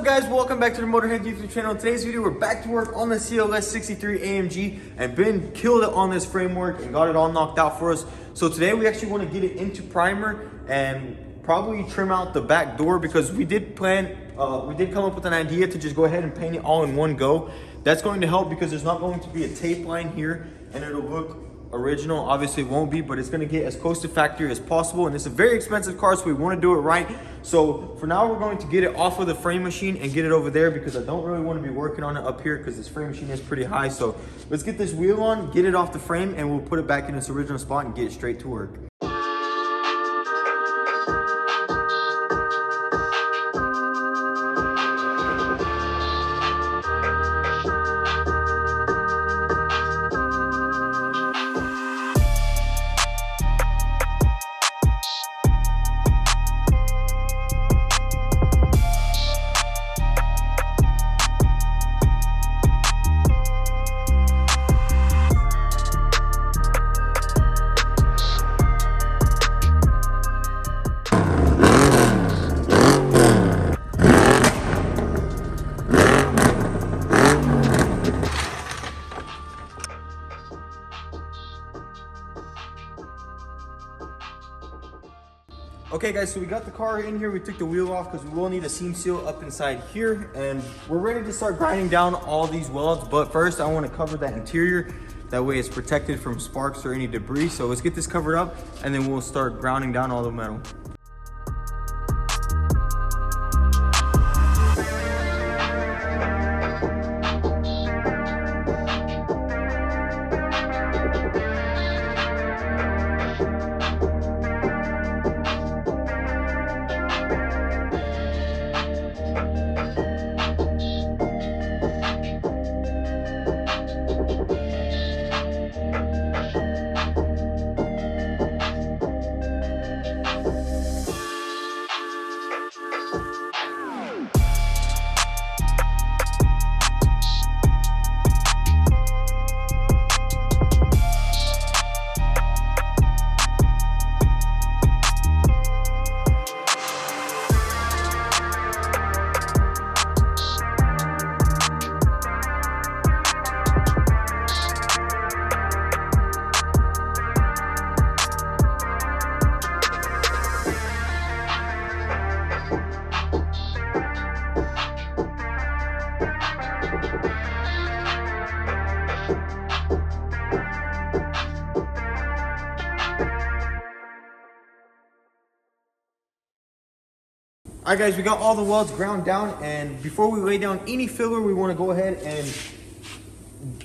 up guys, welcome back to the Motorhead YouTube channel. In today's video we're back to work on the CLS63AMG and Ben killed it on this framework and got it all knocked out for us. So today we actually want to get it into primer and probably trim out the back door, because we did come up with an idea to just go ahead and paint it all in one go. That's going to help because there's not going to be a tape line here and it'll look original. Obviously it won't be, but it's going to get as close to factory as possible, and it's a very expensive car, so we want to do it right. So for now we're going to get it off of the frame machine and get it over there, because I don't really want to be working on it up here because this frame machine is pretty high. So let's get this wheel on, get it off the frame, and we'll put it back in its original spot and get straight to work. Okay guys, so we got the car in here. We took the wheel off because we will need a seam seal up inside here, and we're ready to start grinding down all these welds. But first I want to cover that interior, that way it's protected from sparks or any debris. So let's get this covered up and then we'll start grounding down all the metal. All right guys, we got all the welds ground down, and before we lay down any filler, we want to go ahead and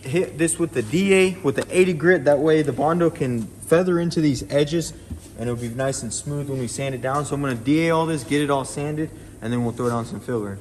hit this with the DA with the 80 grit. That way the Bondo can feather into these edges and it'll be nice and smooth when we sand it down. So I'm going to DA all this, get it all sanded, and then we'll throw down some filler.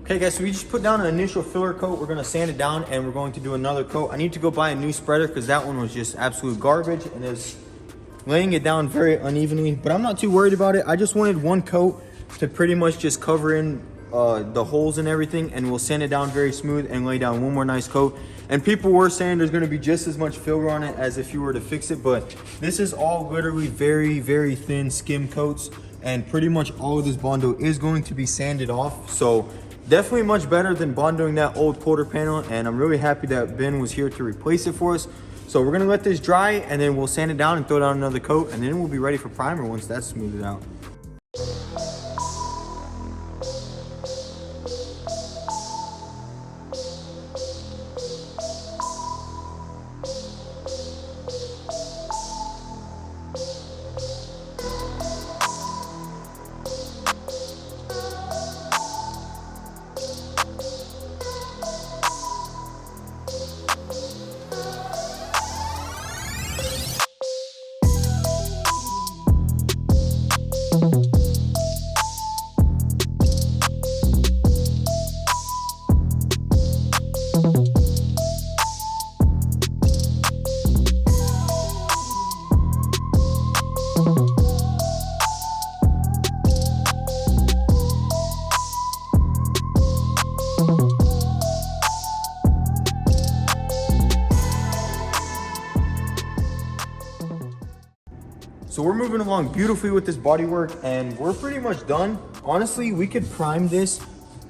Okay guys, so we just put down an initial filler coat. We're gonna sand it down and we're going to do another coat. I need to go buy a new spreader because that one was just absolute garbage and is laying it down very unevenly, but I'm not too worried about it. I just wanted one coat to pretty much just cover in the holes and everything, and we'll sand it down very smooth and lay down one more nice coat. And people were saying there's gonna be just as much filler on it as if you were to fix it, but this is all literally very, very thin skim coats, and pretty much all of this Bondo is going to be sanded off. So definitely much better than Bondoing that old quarter panel, and I'm really happy that Ben was here to replace it for us. So we're gonna let this dry and then we'll sand it down and throw down another coat, and then we'll be ready for primer once that's smoothed out. So we're moving along beautifully with this bodywork and we're pretty much done. Honestly, we could prime this,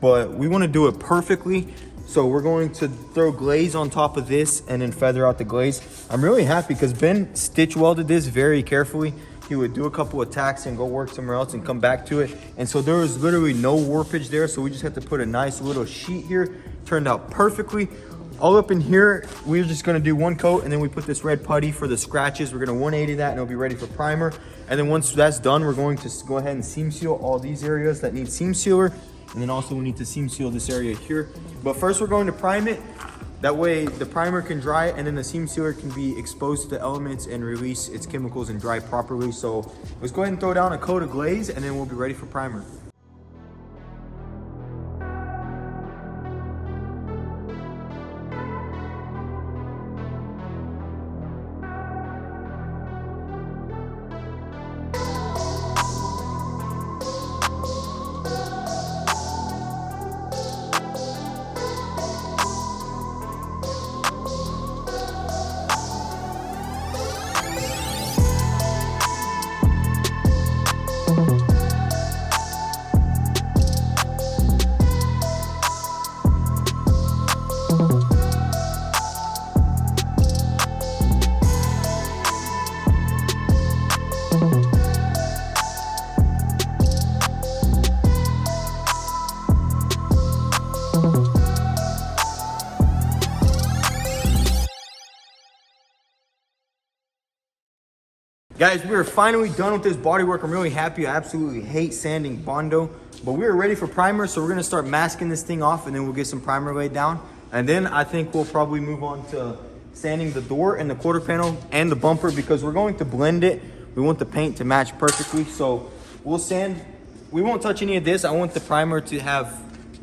but we want to do it perfectly. So we're going to throw glaze on top of this and then feather out the glaze. I'm really happy because Ben stitch welded this very carefully. He would do a couple of tacks and go work somewhere else and come back to it. And so there was literally no warpage there. So we just had to put a nice little sheet here. Turned out perfectly. All up in here, we're just gonna do one coat and then we put this red putty for the scratches. We're gonna 180 that and it'll be ready for primer. And then once that's done, we're going to go ahead and seam seal all these areas that need seam sealer. And then also we need to seam seal this area here. But first we're going to prime it. That way the primer can dry and then the seam sealer can be exposed to the elements and release its chemicals and dry properly. So let's go ahead and throw down a coat of glaze and then we'll be ready for primer. Guys, we are finally done with this bodywork. I'm really happy. I absolutely hate sanding Bondo, but we are ready for primer. So we're gonna start masking this thing off and then we'll get some primer laid down. And then I think we'll probably move on to sanding the door and the quarter panel and the bumper because we're going to blend it. We want the paint to match perfectly. So we'll sand, we won't touch any of this. I want the primer to have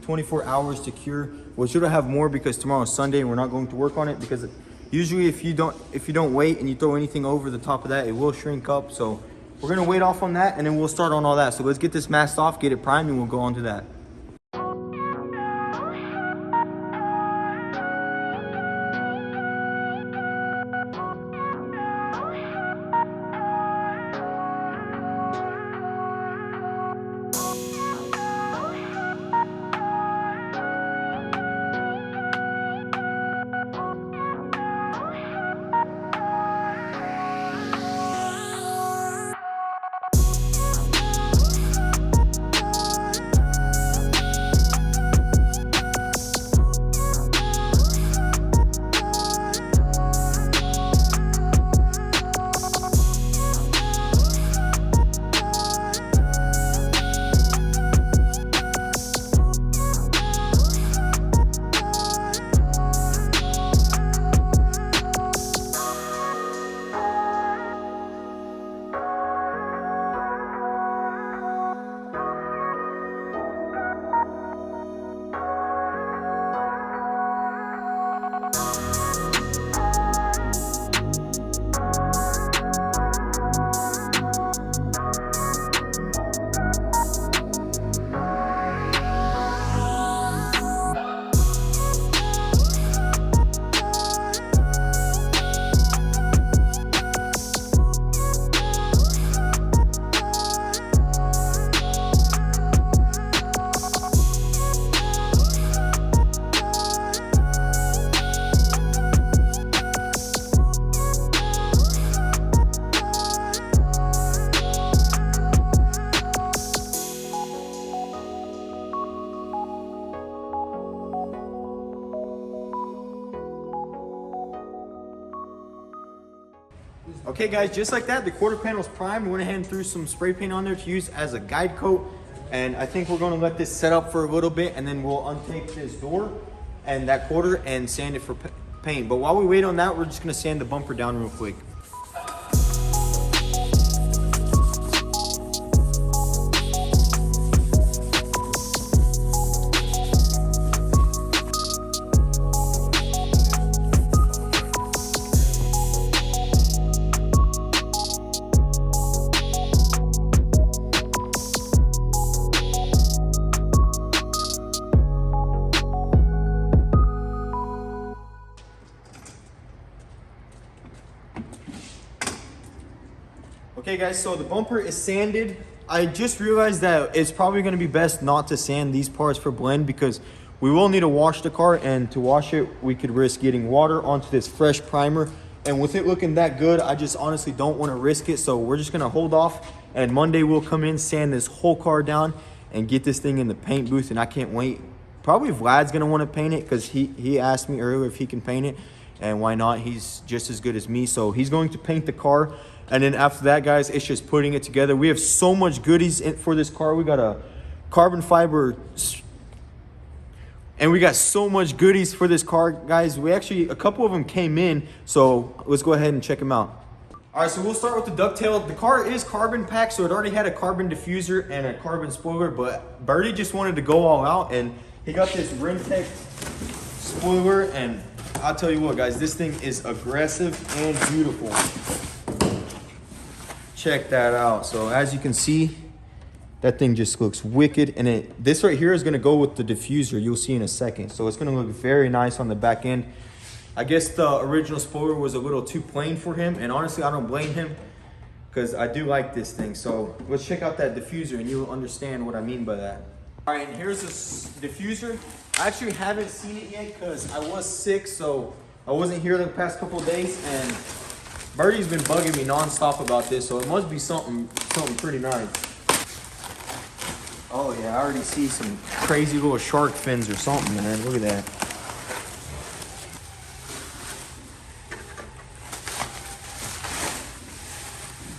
24 hours to cure. We should have more because tomorrow is Sunday and we're not going to work on it because usually if you don't wait and you throw anything over the top of that, it will shrink up. So we're gonna wait off on that and then we'll start on all that. So let's get this masked off, get it primed, and we'll go on to that. Okay guys, just like that, the quarter panel's primed. We went ahead and threw some spray paint on there to use as a guide coat. And I think we're gonna let this set up for a little bit, and then we'll untake this door and that quarter and sand it for paint. But while we wait on that, we're just gonna sand the bumper down real quick. Okay guys, so the bumper is sanded. I just realized that it's probably going to be best not to sand these parts for blend, because we will need to wash the car, and to wash it we could risk getting water onto this fresh primer, and with it looking that good, I just honestly don't want to risk it. So we're just going to hold off, and Monday we'll come in, sand this whole car down and get this thing in the paint booth. And I can't wait. Probably Vlad's going to want to paint it, because he asked me earlier if he can paint it, and why not? He's just as good as me. So he's going to paint the car. And then after that, guys, it's just putting it together. We have so much goodies for this car. We got a carbon fiber, and we got so much goodies for this car, guys. We actually, a couple of them came in, so let's go ahead and check them out. All right, so we'll start with the ducktail. The car is carbon packed, so it already had a carbon diffuser and a carbon spoiler, but Birdie just wanted to go all out, and he got this Rentec spoiler, and I'll tell you what, guys, this thing is aggressive and beautiful. Check that out. So as you can see, that thing just looks wicked, and this right here is going to go with the diffuser. You'll see in a second. So it's going to look very nice on the back end. I guess the original spoiler was a little too plain for him, and honestly I don't blame him, because I do like this thing. So let's check out that diffuser and you'll understand what I mean by that. All right, and here's this diffuser. I actually haven't seen it yet because I was sick, so I wasn't here the past couple of days, and Birdie's been bugging me nonstop about this, so it must be something pretty nice. Oh yeah, I already see some crazy little shark fins or something, man. Look at that.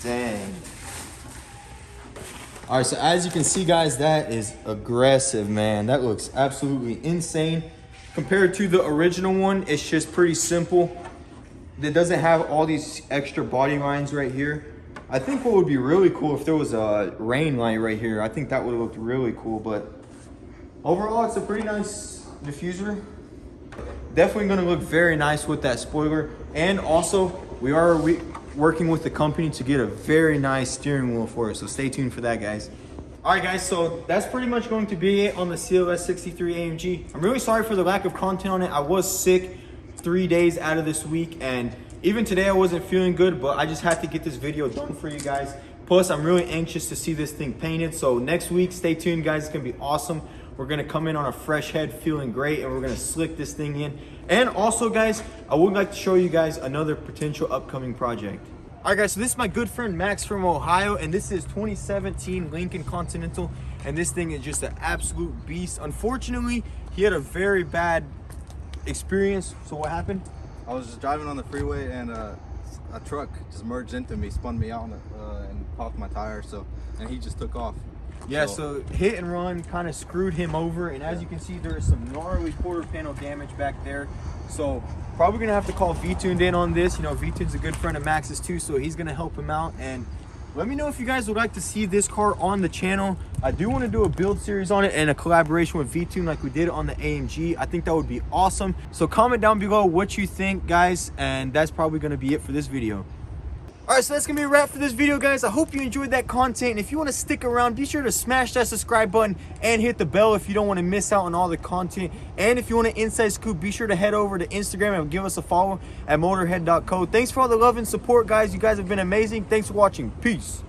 Dang. All right, so as you can see, guys, that is aggressive, man. That looks absolutely insane. Compared to the original one, it's just pretty simple. It doesn't have all these extra body lines right here. I think what would be really cool if there was a rain light right here. I think that would have looked really cool, but overall it's a pretty nice diffuser. Definitely gonna look very nice with that spoiler. And also we are working with the company to get a very nice steering wheel for us, so stay tuned for that, guys. All right, guys, so that's pretty much going to be it on the CLS63AMG. I'm really sorry for the lack of content on it. I was sick 3 days out of this week, and even today I wasn't feeling good, but I just had to get this video done for you guys. Plus, I'm really anxious to see this thing painted. So next week, stay tuned, guys. It's gonna be awesome. We're gonna come in on a fresh head, feeling great, and we're gonna slick this thing in. And also, guys, I would like to show you guys another potential upcoming project. All right, guys, so this is my good friend Max from Ohio, and this is 2017 Lincoln Continental, and this thing is just an absolute beast. Unfortunately, he had a very bad experience. So what happened? I was just driving on the freeway, and a truck just merged into me, spun me out and popped my tire, and he just took off. Yeah, so hit and run kind of screwed him over, and as you can see, there is some gnarly quarter panel damage back there. So probably gonna have to call V-Tuned in on this. You know, V-Tune's a good friend of Max's too, so he's gonna help him out. And Let me know if you guys would like to see this car on the channel. I do want to do a build series on it and a collaboration with V-Tune like we did on the AMG. I think that would be awesome. So comment down below what you think, guys, and that's probably going to be it for this video. All right, so that's gonna be a wrap for this video, guys. I hope you enjoyed that content, and if you want to stick around, be sure to smash that subscribe button and hit the bell if you don't want to miss out on all the content. And if you want an inside scoop, be sure to head over to Instagram and give us a follow at motorhead.co. Thanks for all the love and support, guys. You guys have been amazing. Thanks for watching. Peace.